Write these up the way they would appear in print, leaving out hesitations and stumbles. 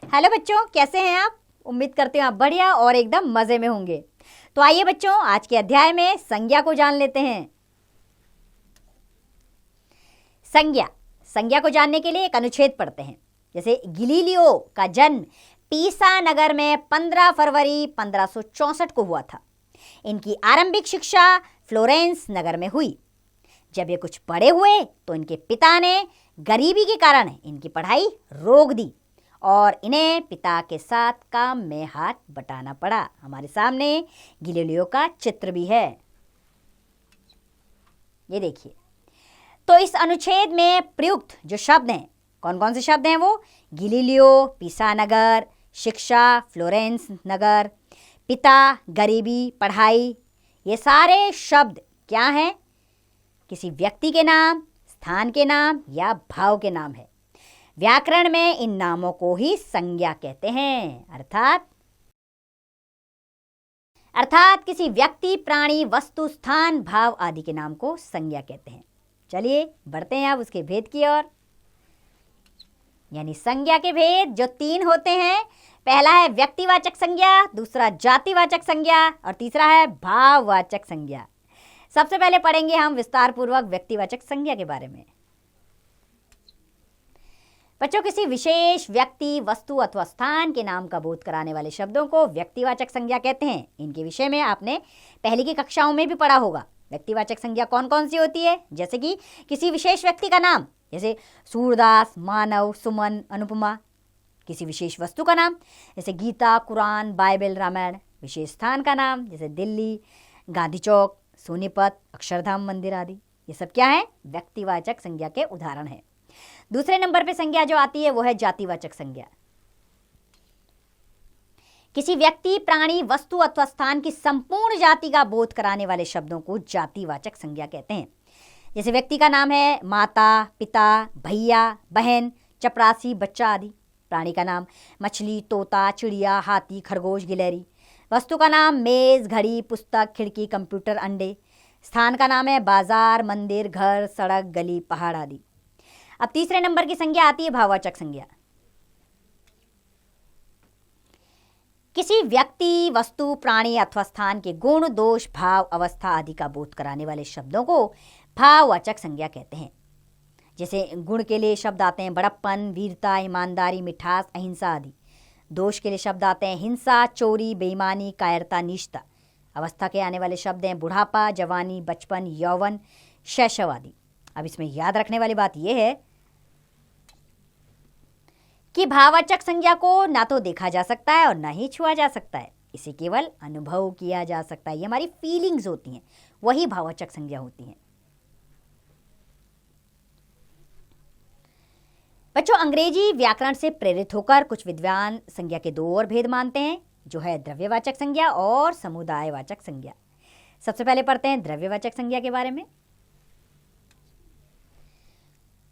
Hello बच्चों, कैसे हैं आप? उम्मीद करती हूँ आप बढ़िया और एकदम मजे में होंगे। तो आइए बच्चों, आज के अध्याय में संज्ञा को जान लेते हैं। संज्ञा को जानने के लिए एक अनुच्छेद पढ़ते हैं। जैसे गैलीलियो का जन्म पीसा नगर में 15 फरवरी 1564 को हुआ था। इनकी आरंभिक शिक्षा फ्लोरेंस नगर में हुई। जब ये कुछ बड़े हुए तो इनके पिता ने गरीबी के कारण इनकी पढ़ाई रोक दी और इन्हें पिता के साथ काम में हाथ बटाना पड़ा। हमारे सामने गैलीलियो का चित्र भी है, ये देखिए। तो इस अनुच्छेद में प्रयुक्त जो शब्द हैं, कौन कौन से शब्द हैं वो? गैलीलियो, पीसा नगर, शिक्षा, फ्लोरेंस नगर, पिता, गरीबी, पढ़ाई। ये सारे शब्द क्या हैं? किसी व्यक्ति के नाम, स्थान के नाम या भाव के नाम है। व्याकरण में इन नामों को ही संज्ञा कहते हैं। अर्थात किसी व्यक्ति, प्राणी, वस्तु, स्थान, भाव आदि के नाम को संज्ञा कहते हैं। चलिए बढ़ते हैं अब उसके भेद की ओर। यानी संज्ञा के भेद जो 3 होते हैं। पहला है व्यक्तिवाचक संज्ञा, दूसरा जातिवाचक संज्ञा और तीसरा है भाववाचक संज्ञा। सबसे पहले पढ़ेंगे हम विस्तार पूर्वक व्यक्तिवाचक संज्ञा के बारे में। बच्चों, किसी विशेष व्यक्ति, वस्तु अथवा स्थान के नाम का बोध कराने वाले शब्दों को व्यक्तिवाचक संज्ञा कहते हैं। इनके विषय में आपने पहले की कक्षाओं में भी पढ़ा होगा। व्यक्तिवाचक संज्ञा कौन कौन सी होती है? जैसे कि किसी विशेष व्यक्ति का नाम, जैसे सूरदास, मानव, सुमन, अनुपमा। किसी विशेष वस्तु का नाम, जैसे गीता, कुरान, बाइबल, रामायण। विशेष स्थान का नाम, जैसे दिल्ली, गांधी चौक, सोनीपत, अक्षरधाम मंदिर आदि। ये सब क्या है? व्यक्तिवाचक संज्ञा के उदाहरण है। दूसरे नंबर पे संज्ञा जो आती है वो है जातिवाचक संज्ञा। किसी व्यक्ति, प्राणी, वस्तु अथवा स्थान की संपूर्ण जाति का बोध कराने वाले शब्दों को जातिवाचक संज्ञा कहते हैं। जैसे व्यक्ति का नाम है माता, पिता, भैया, बहन, चपरासी, बच्चा आदि। प्राणी का नाम मछली, तोता, चिड़िया, हाथी, खरगोश, गिलहरी। वस्तु का नाम मेज, घड़ी, पुस्तक, खिड़की, कंप्यूटर, अंडे। स्थान का नाम है बाजार, मंदिर, घर, सड़क, गली, पहाड़ आदि। अब तीसरे नंबर की संज्ञा आती है भाववाचक संज्ञा। किसी व्यक्ति, वस्तु, प्राणी अथवा स्थान के गुण, दोष, भाव, अवस्था आदि का बोध कराने वाले शब्दों को भाववाचक संज्ञा कहते हैं। जैसे गुण के लिए शब्द आते हैं बड़प्पन, वीरता, ईमानदारी, मिठास, अहिंसा आदि। दोष के लिए शब्द आते हैं हिंसा, चोरी, बेईमानी, कायरता, नीचता। अवस्था के आने वाले शब्द हैं बुढ़ापा, जवानी, बचपन, यौवन, शैशव आदि। अब इसमें याद रखने वाली बात यह है कि भाववाचक संज्ञा को ना तो देखा जा सकता है और ना ही छुआ जा सकता है। इसे केवल अनुभव किया जा सकता है। ये हमारी फीलिंग्स होती हैं, वही भाववाचक संज्ञा होती हैं। बच्चों, अंग्रेजी व्याकरण से प्रेरित होकर कुछ विद्वान संज्ञा के 2 और भेद मानते हैं, जो है द्रव्यवाचक संज्ञा और समुदायवाचक संज्ञा। सबसे पहले पढ़ते हैं द्रव्यवाचक संज्ञा के बारे में।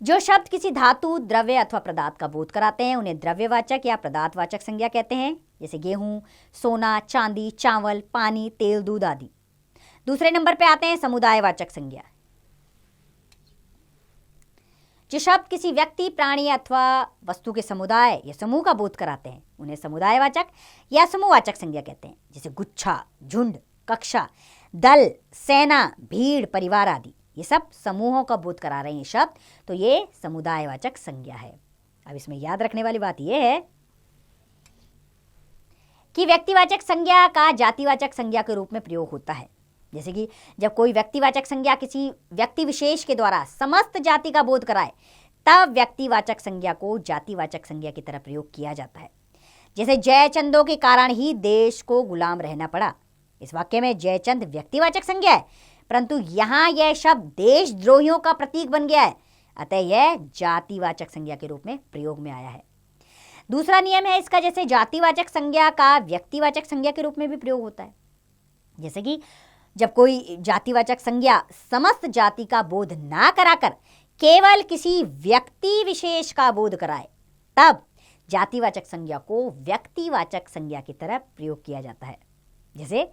जो शब्द किसी धातु, द्रव्य अथवा पदार्थ का बोध कराते हैं उन्हें द्रव्यवाचक या पदार्थवाचक संज्ञा कहते हैं। जैसे गेहूं, सोना, चांदी, चावल, पानी, तेल, दूध आदि। दूसरे नंबर पे आते हैं समुदायवाचक संज्ञा। जो शब्द किसी व्यक्ति, प्राणी अथवा वस्तु के समुदाय या समूह का बोध कराते हैं उन्हें समुदायवाचक या समूहवाचक संज्ञा कहते हैं। जैसे गुच्छा, झुंड, कक्षा, दल, सेना, भीड़, परिवार आदि। ये सब समूहों का बोध करा रहे हैं शब्द, तो ये समुदायवाचक संज्ञा है। अब इसमें याद रखने वाली बात यह है कि व्यक्तिवाचक संज्ञा का जातिवाचक संज्ञा के रूप में प्रयोग होता है। जैसे कि जब कोई व्यक्तिवाचक संज्ञा किसी व्यक्ति विशेष के द्वारा समस्त जाति का बोध कराए, तब व्यक्तिवाचक संज्ञा को जातिवाचक संज्ञा की तरह प्रयोग किया जाता है। जैसे जयचंदों के कारण ही देश को गुलाम रहना पड़ा। इस वाक्य में जयचंद व्यक्तिवाचक संज्ञा है, परंतु यहाँ यह शब्द देशद्रोहियों का प्रतीक बन गया है, अतः यह जातिवाचक संज्ञा के रूप में प्रयोग में आया है। दूसरा नियम है इसका, जैसे जातिवाचक संज्ञा का व्यक्तिवाचक संज्ञा के रूप में भी प्रयोग होता है। जैसे कि जब कोई जातिवाचक संज्ञा समस्त जाति का बोध ना कराकर केवल किसी व्यक्ति विशेष का बोध कराए, तब जातिवाचक संज्ञा को व्यक्तिवाचक संज्ञा की तरह प्रयोग किया जाता है। जैसे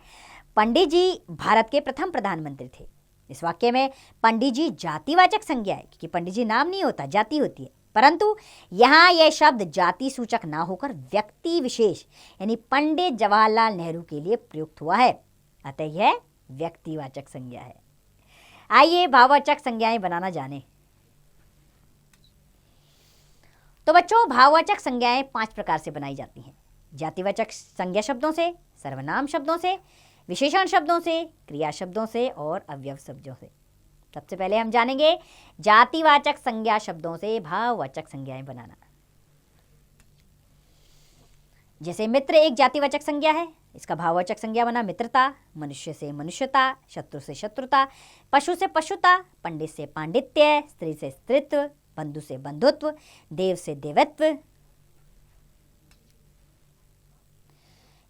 पंडित जी भारत के प्रथम प्रधानमंत्री थे। इस वाक्य में पंडित जी जातिवाचक संज्ञा है, क्योंकि पंडित जी नाम नहीं होता, जाति होती है। परंतु यहाँ यह शब्द जाति सूचक ना होकर व्यक्ति विशेष यानी पंडित जवाहरलाल नेहरू के लिए प्रयुक्त हुआ है, अतः यह व्यक्तिवाचक संज्ञा है। आइए भाववाचक संज्ञाएं बनाना जानें। तो बच्चों, भाववाचक संज्ञाएं 5 प्रकार से बनाई जाती हैं। जातिवाचक संज्ञा शब्दों से, सर्वनाम शब्दों से, विशेषण शब्दों से, क्रिया शब्दों से और अवयव शब्दों से। सबसे पहले हम जानेंगे जातिवाचक संज्ञा शब्दों से भाववाचक संज्ञाएं बनाना। जैसे मित्र एक जातिवाचक संज्ञा है, इसका भाववाचक संज्ञा बना मित्रता, मनुष्य से मनुष्यता, शत्रु से शत्रुता, पशु से पशुता, पंडित से पांडित्य, स्त्री से स्त्रीत्व, बंधु से बंधुत्व, देव से देवत्व,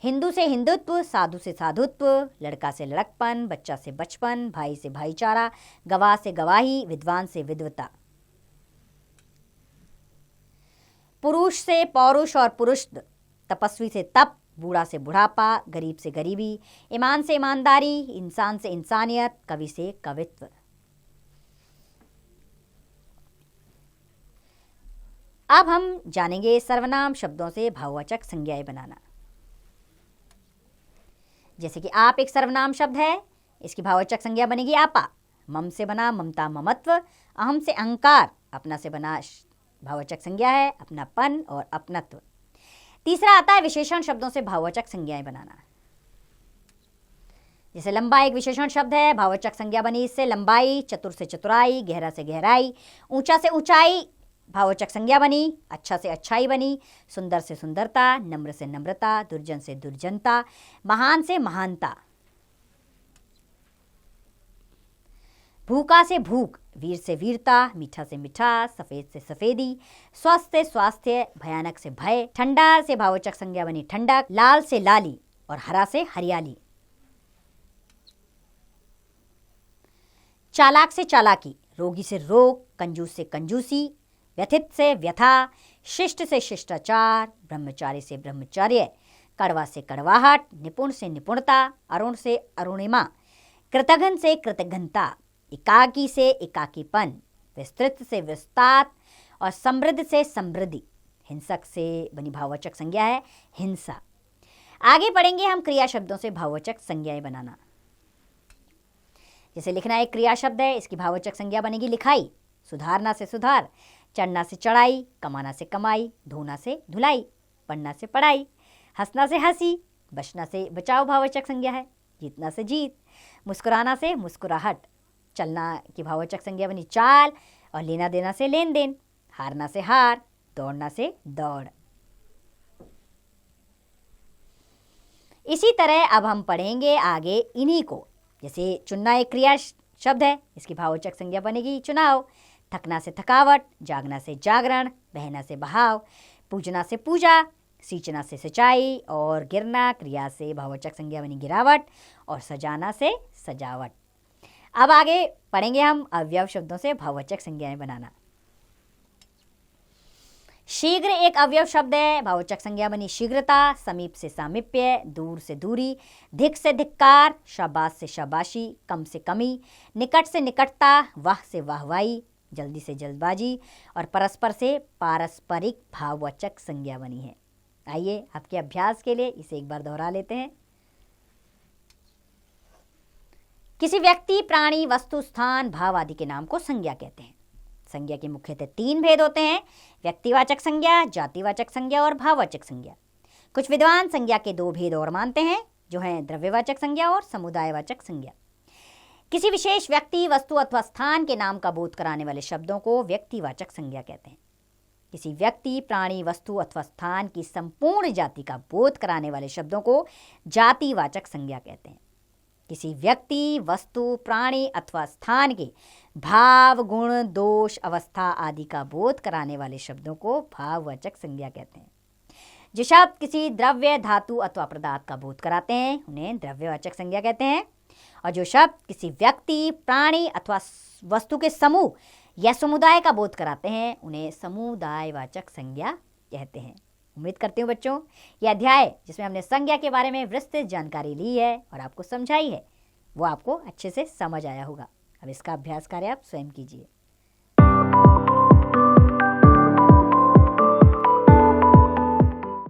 हिंदू से हिंदुत्व, साधु से साधुत्व, लड़का से लड़कपन, बच्चा से बचपन, भाई से भाईचारा, गवाह से गवाही, विद्वान से विद्वता, पुरुष से पौरुष और पुरुष, तपस्वी से तप, बूढ़ा से बुढ़ापा, गरीब से गरीबी, ईमान से ईमानदारी, इंसान से इंसानियत, कवि से कवित्व। अब हम जानेंगे सर्वनाम शब्दों से भाववाचक संज्ञाएं बनाना। जैसे कि आप एक सर्वनाम शब्द है, इसकी भाववाचक संज्ञा बनेगी आपा। मम से बना ममता ममत्व, अहम से अहंकार, अपना से बना भाववाचक संज्ञा है अपनापन और अपनत्व। तीसरा आता है विशेषण शब्दों से भाववाचक संज्ञाएं बनाना। जैसे लंबा एक विशेषण शब्द है, भाववाचक संज्ञा बनी इससे लंबाई, चतुर से चतुराई, गहरा से गहराई, ऊंचा से ऊंचाई, भाववाचक संज्ञा बनी, अच्छा से अच्छाई बनी, सुंदर से सुंदरता, नम्र से नम्रता, दुर्जन से दुर्जनता, महान से महानता, भूखा से भूख, वीर से वीरता, मीठा से मिठास, सफेद से सफेदी, स्वस्थ से स्वास्थ्य, भयानक से भय, ठंडा से भाववाचक संज्ञा बनी ठंडक, लाल से लाली और हरा से हरियाली, चालाक से चालाकी, रोगी से रोग, कंजूस से कंजूसी, व्यथित से व्यथा, शिष्ट से शिष्टाचार, ब्रह्मचारी से ब्रह्मचर्य, कड़वा से कड़वाहट, निपुण से निपुणता, अरुण से अरुणिमा, कृतघ्न से कृतघ्नता, एकाकी से एकाकीपन, विस्तृत से विस्तार और समृद्ध से समृद्धि। हिंसक से बनी भाववाचक संज्ञा है हिंसा। आगे पढ़ेंगे हम क्रिया शब्दों से भाववाचक संज्ञाएं बनाना। जैसे लिखना एक क्रिया शब्द है, इसकी भाववाचक संज्ञा बनेगी लिखाई। सुधारना से सुधार, चढ़ना से चढ़ाई, कमाना से कमाई, धोना से धुलाई, पढ़ना से पढ़ाई, हंसना से हंसी, बचना से बचाव भाववाचक संज्ञा है, जीतना से जीत, मुस्कुराना से मुस्कुराहट, चलना की भाववाचक संज्ञा बनी चाल और लेना देना से लेन देन, हारना से हार, दौड़ना से दौड़। इसी तरह अब हम पढ़ेंगे आगे इन्हीं को। जैसे चुनना एक क्रिया शब्द है, इसकी भाववाचक संज्ञा बनेगी चुनाव। थकना से थकावट, जागना से जागरण, बहना से बहाव, पूजना से पूजा, सींचना से सिंचाई और गिरना क्रिया से भाववाचक संज्ञा बनी गिरावट और सजाना से सजावट। अब आगे पढ़ेंगे हम अवयव शब्दों से भाववाचक संज्ञाएं बनाना। शीघ्र एक अवयव शब्द है, भाववाचक संज्ञा बनी शीघ्रता, समीप से सामीप्य, दूर से दूरी, धिक से धिक्कार, शाबाश से शाबाशी, कम से कमी, निकट से निकटता, वाह से वाहवाही, जल्दी से जल्दबाजी और परस्पर से पारस्परिक भाववाचक संज्ञा बनी है। आइए आपके अभ्यास के लिए इसे एक बार दोहरा लेते हैं। किसी व्यक्ति, प्राणी, वस्तु, स्थान, भाव आदि के नाम को संज्ञा कहते हैं। संज्ञा के मुख्यतः 3 भेद होते हैं, व्यक्तिवाचक संज्ञा, जातिवाचक संज्ञा और भाववाचक संज्ञा। कुछ विद्वान संज्ञा के 2 भेद और मानते हैं, जो हैं द्रव्यवाचक संज्ञा और समुदायवाचक संज्ञा। किसी विशेष व्यक्ति, वस्तु अथवा स्थान के नाम का बोध कराने वाले शब्दों को व्यक्तिवाचक संज्ञा कहते हैं। किसी व्यक्ति, प्राणी, वस्तु अथवा स्थान की संपूर्ण जाति का बोध कराने वाले शब्दों को जातिवाचक संज्ञा कहते हैं। किसी व्यक्ति, वस्तु, प्राणी अथवा स्थान के भाव, गुण, दोष, अवस्था आदि का बोध कराने वाले शब्दों को भाववाचक संज्ञा कहते हैं। जो शब्द किसी द्रव्य, धातु अथवा पदार्थ का बोध कराते हैं उन्हें द्रव्यवाचक संज्ञा कहते हैं, और जो शब्द किसी व्यक्ति, प्राणी अथवा वस्तु के समूह या समुदाय का बोध कराते हैं उन्हें समुदायवाचक संज्ञा कहते हैं। उम्मीद करती हूँ बच्चों यह अध्याय जिसमें हमने संज्ञा के बारे में विस्तृत जानकारी ली है और आपको समझाई है वो आपको अच्छे से समझ आया होगा। अब इसका अभ्यास कार्य आप स्वयं कीजिए।